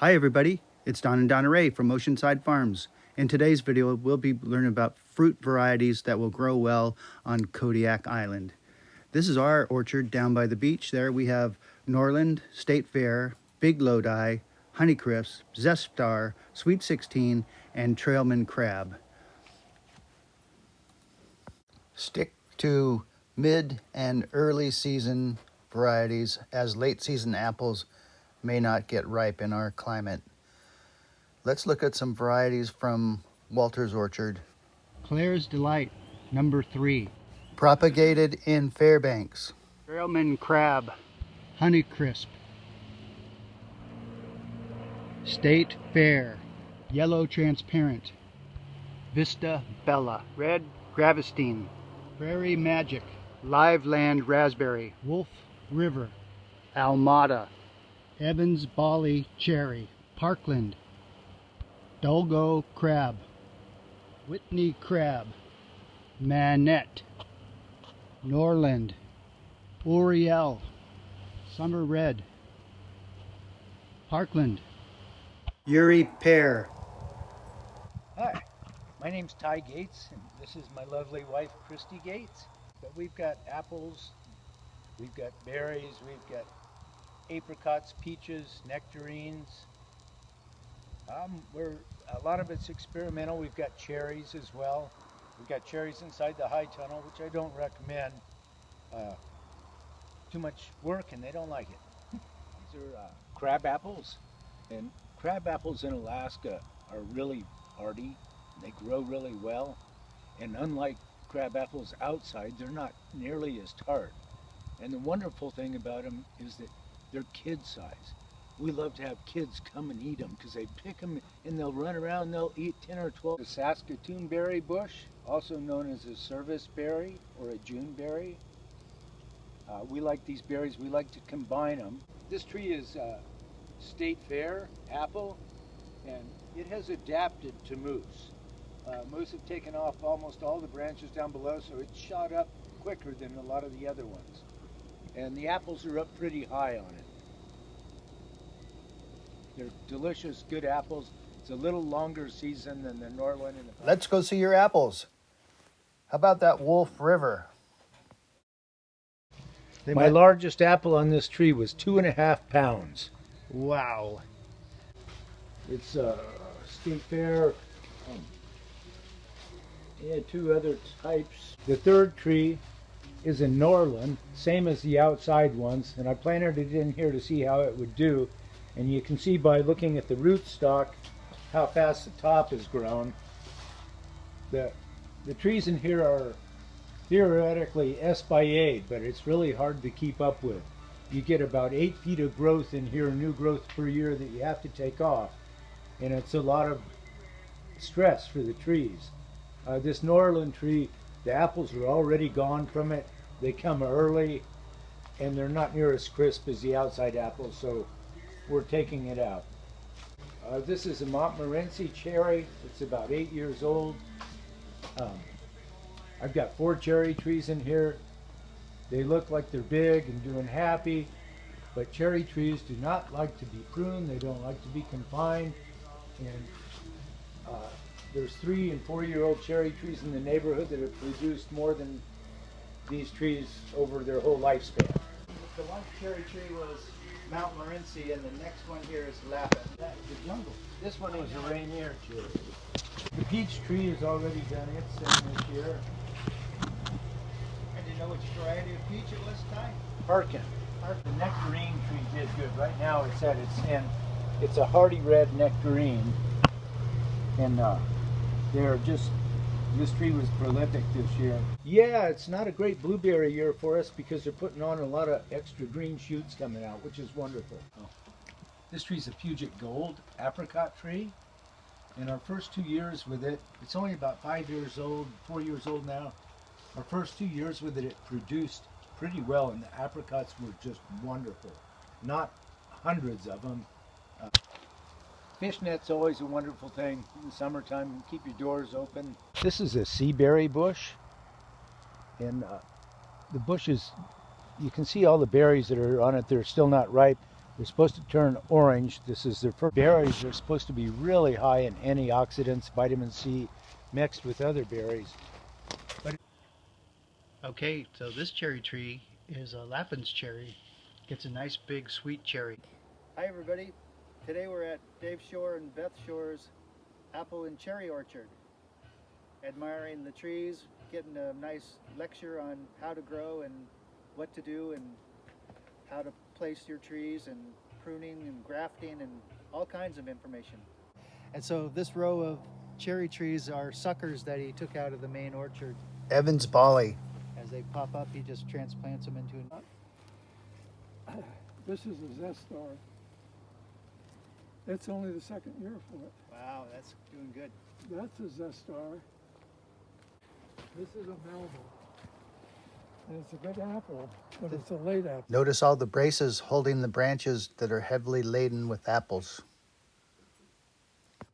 Hi everybody, it's Don and Donna Rae from Oceanside Farms. In today's video, we'll be learning about fruit varieties that will grow well on Kodiak Island. This is our orchard down by the beach. There we have Norland, State Fair, Big Lodi, Honeycrisp, Zest Star, Sweet 16, and Trailman Crab. Stick to mid and early season varieties, as late season apples may not get ripe in our climate. Let's look at some varieties from Walter's orchard. Claire's Delight, number 3. Propagated in Fairbanks. Trailman Crab, Honeycrisp. State Fair, Yellow Transparent. Vista Bella, Red Gravestine. Prairie Magic, Live Land Raspberry. Wolf River, Almada. Evans Bolly Cherry, Parkland. Dolgo Crab, Whitney Crab, Manette, Norland, Oriel, Summer Red, Parkland. Uri Pear. Hi, my name's Ty Gates, and this is my lovely wife, Christy Gates. But we've got apples, we've got berries, we've got apricots, peaches, nectarines. A lot of it's experimental. We've got cherries as well. We've got cherries inside the high tunnel, which I don't recommend. Too much work, and they don't like it. These are crab apples, and crab apples in Alaska are really hardy. They grow really well, and unlike crab apples outside, they're not nearly as tart. And the wonderful thing about them is that they're kid size. We love to have kids come and eat them because they pick them and they'll run around and they'll eat 10 or 12. The Saskatoon berry bush, also known as a service berry or a June berry. We like these berries. We like to combine them. This tree is State Fair apple, and it has adapted to moose. Moose have taken off almost all the branches down below, so it's shot up quicker than a lot of the other ones. And the apples are up pretty high on it. They're delicious, good apples. It's a little longer season than the Norland. Let's go see your apples. How about that Wolf River? My largest apple on this tree was 2.5 pounds. Wow. It's State Fair. Yeah, 2 other types. The third tree is in Norland, same as the outside ones, and I planted it in here to see how it would do. And you can see by looking at the rootstock how fast the top has grown. The trees in here are theoretically S/A, but it's really hard to keep up with. You get about 8 feet of growth in here, new growth per year that you have to take off. And it's a lot of stress for the trees. This Norland tree, the apples are already gone from it. They come early and they're not near as crisp as the outside apples, so we're taking it out. This is a Montmorency Cherry. It's about 8 years old. I've got 4 cherry trees in here. They look like they're big and doing happy, but cherry trees do not like to be pruned. They don't like to be confined. And there's 3- and 4-year-old cherry trees in the neighborhood that have produced more than these trees over their whole lifespan. The one cherry tree was Montmorency, and the next one here is Lapin. That is the jungle. This one was a Rainier cherry. The peach tree has already done its thing this year. And do you know which variety of peach it was, Ty? Parkin. The nectarine tree did good. Right now it's at its end. It's a hardy red nectarine, and this tree was prolific this year. Yeah, it's not a great blueberry year for us because they're putting on a lot of extra green shoots coming out, which is wonderful. This tree's a Puget Gold apricot tree. In our first 2 years with it, it's only about 5 years old, 4 years old now. Our first 2 years with it, it produced pretty well, and the apricots were just wonderful. Not hundreds of them. Fishnet's always a wonderful thing in the summertime. Keep your doors open. This is a Seaberry Bush, and the bush is, you can see all the berries that are on it. They're still not ripe. They're supposed to turn orange. This is their first. Berries are supposed to be really high in antioxidants, vitamin C, mixed with other berries. Okay, so this cherry tree is a Lapin's cherry. It's a nice big sweet cherry. Hi everybody. Today we're at Dave Shore and Beth Shore's apple and cherry orchard. Admiring the trees, getting a nice lecture on how to grow and what to do and how to place your trees and pruning and grafting and all kinds of information. And so this row of cherry trees are suckers that he took out of the main orchard. Evans Bolly. As they pop up, he just transplants them into an... This is a Zestar. It's only the second year for it. Wow, that's doing good. That's a Zestar. This is a Melba. And it's a good apple, but it's a late apple. Notice all the braces holding the branches that are heavily laden with apples.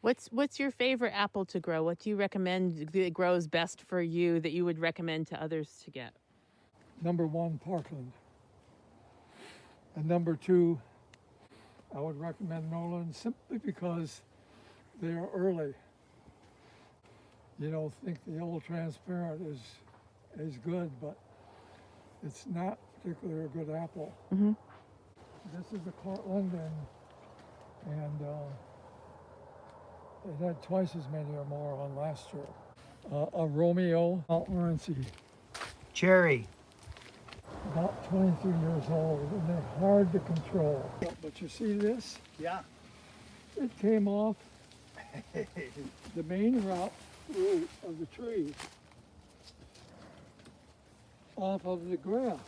What's your favorite apple to grow? What do you recommend that grows best for you that you would recommend to others to get? Number 1, Parkland. And number 2, I would recommend Norland simply because they are early. You don't think the old transparent is good, but it's not particularly a good apple. Mm-hmm. This is the Cortland, and it had twice as many or more on last year. A Romeo Montmorency, Cherry. about 23 years old, and they're hard to control. But you see this? Yeah. It came off the main root of the tree, off of the grass,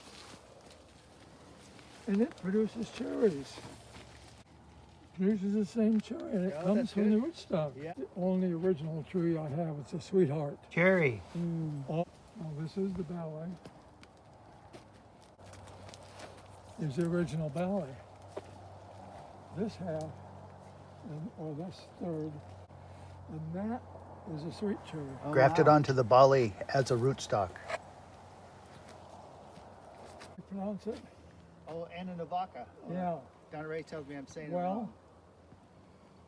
and it produces cherries. Produces the same cherry, and it comes from the rootstock. Yeah. The only original tree I have, it's a sweetheart. Cherry. Oh, now this is the ballet. Is the original ballet. This half, or this third, and that is a sweet cherry. Oh, grafted onto the bolly as a rootstock. You pronounce it? Oh, Ananavaca. Yeah. Donna Rae tells me I'm saying Well, it wrong.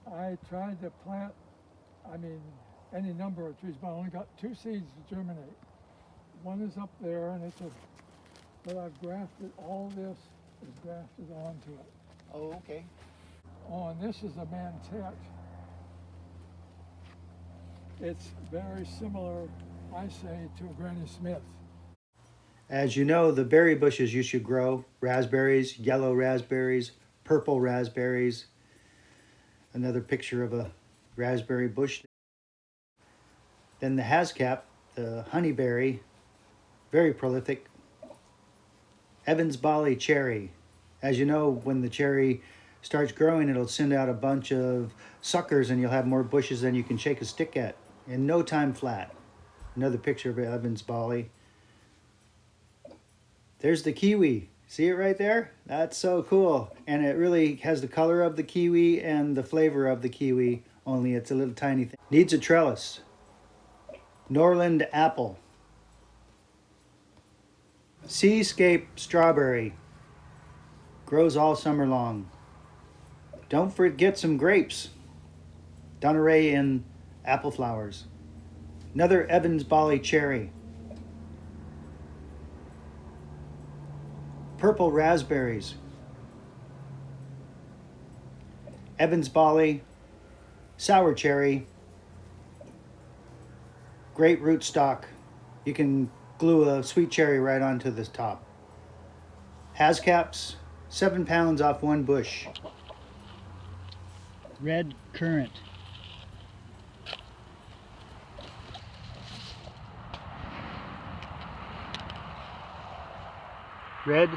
I tried to plant, any number of trees, but I only got 2 seeds to germinate. One is up there, and but I've grafted, all this is grafted onto it. Oh, okay. Oh, and this is a mantet. It's very similar, I say, to a Granny Smith. As you know, the berry bushes you should grow: raspberries, yellow raspberries, purple raspberries. Another picture of a raspberry bush. Then the hascap, the honeyberry, very prolific. Evans Bolly cherry. As you know, when the cherry starts growing, it'll send out a bunch of suckers and you'll have more bushes than you can shake a stick at. In no time flat. Another picture of Evans Bolly. There's the kiwi. See it right there? That's so cool. And it really has the color of the kiwi and the flavor of the kiwi, only it's a little tiny thing. Needs a trellis. Norland Apple. Seascape strawberry. Grows all summer long. Don't forget some grapes. Donna Rae in apple flowers. Another Evans Bolly cherry. Purple raspberries. Evans Bolly, sour cherry, great rootstock. You can glue a sweet cherry right onto the top. Hascaps, 7 pounds off 1 bush. Red currant. Red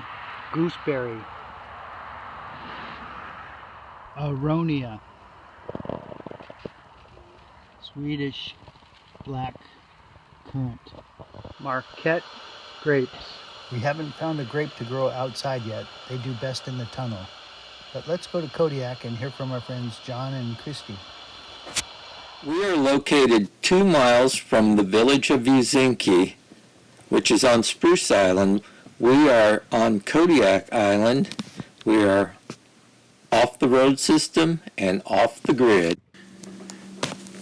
gooseberry. Aronia. Swedish black currant. Marquette grapes. We haven't found a grape to grow outside yet. They do best in the tunnel. But let's go to Kodiak and hear from our friends John and Christy. We are located 2 miles from the village of Vizinki, which is on Spruce Island. We are on Kodiak Island. We are off the road system and off the grid.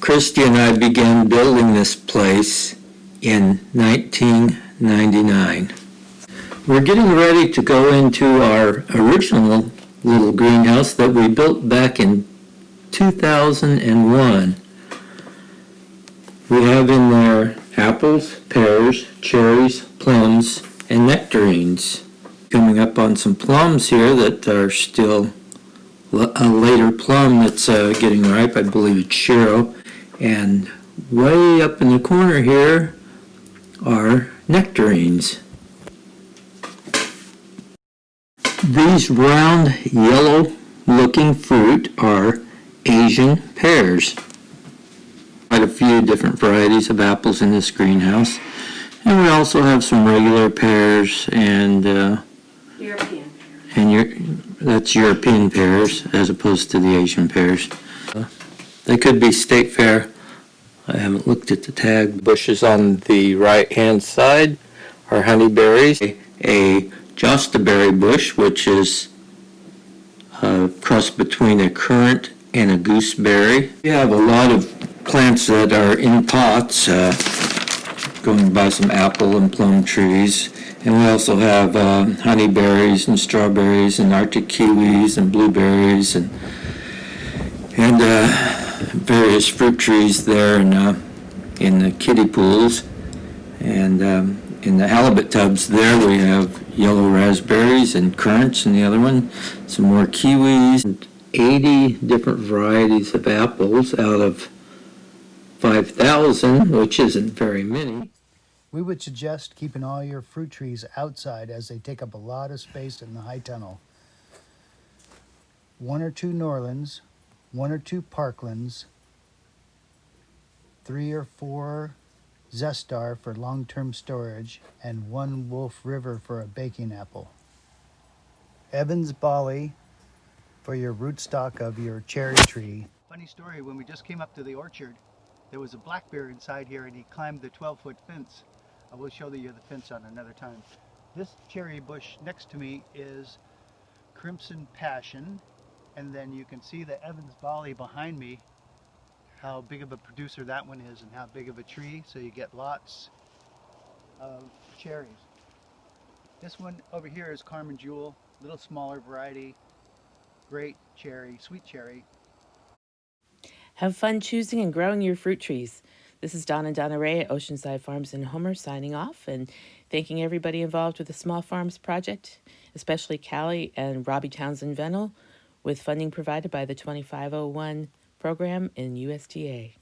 Christy and I began building this place in 1999. We're getting ready to go into our original little greenhouse that we built back in 2001. We have in there apples, pears, cherries, plums, and nectarines. Coming up on some plums here that are still a later plum that's getting ripe. I believe it's Shiro. And way up in the corner here are nectarines. These round, yellow-looking fruit are Asian pears. Quite a few different varieties of apples in this greenhouse. And we also have some regular pears and European. That's European pears as opposed to the Asian pears. They could be state fair. I haven't looked at the tag. Bushes on the right-hand side are honeyberries. A jostaberry bush, which is a cross between a currant and a gooseberry. We have a lot of plants that are in pots, going by some apple and plum trees. And we also have honeyberries and strawberries and Arctic kiwis and blueberries and various fruit trees there in the kiddie pools. And in the halibut tubs there we have yellow raspberries and currants in the other one, some more kiwis, and 80 different varieties of apples out of 5,000, which isn't very many. We would suggest keeping all your fruit trees outside as they take up a lot of space in the high tunnel. 1 or 2 Norlands, 1 or 2 Parklands, 3 or 4 Zestar for long-term storage, and 1 Wolf River for a baking apple. Evans Bolly for your rootstock of your cherry tree. Funny story, when we just came up to the orchard, there was a black bear inside here and he climbed the 12-foot fence. I will show you the fence on another time. This cherry bush next to me is Crimson Passion, and then you can see the Evans Bolly behind me, how big of a producer that one is and how big of a tree, so you get lots of cherries. This one over here is Carmen Jewel, little smaller variety, great cherry, sweet cherry. Have fun choosing and growing your fruit trees. This is Don and Donna Rae at Oceanside Farms in Homer signing off and thanking everybody involved with the Small Farms Project, especially Callie and Robbie Townsend Venel, with funding provided by the 2501 program in USDA.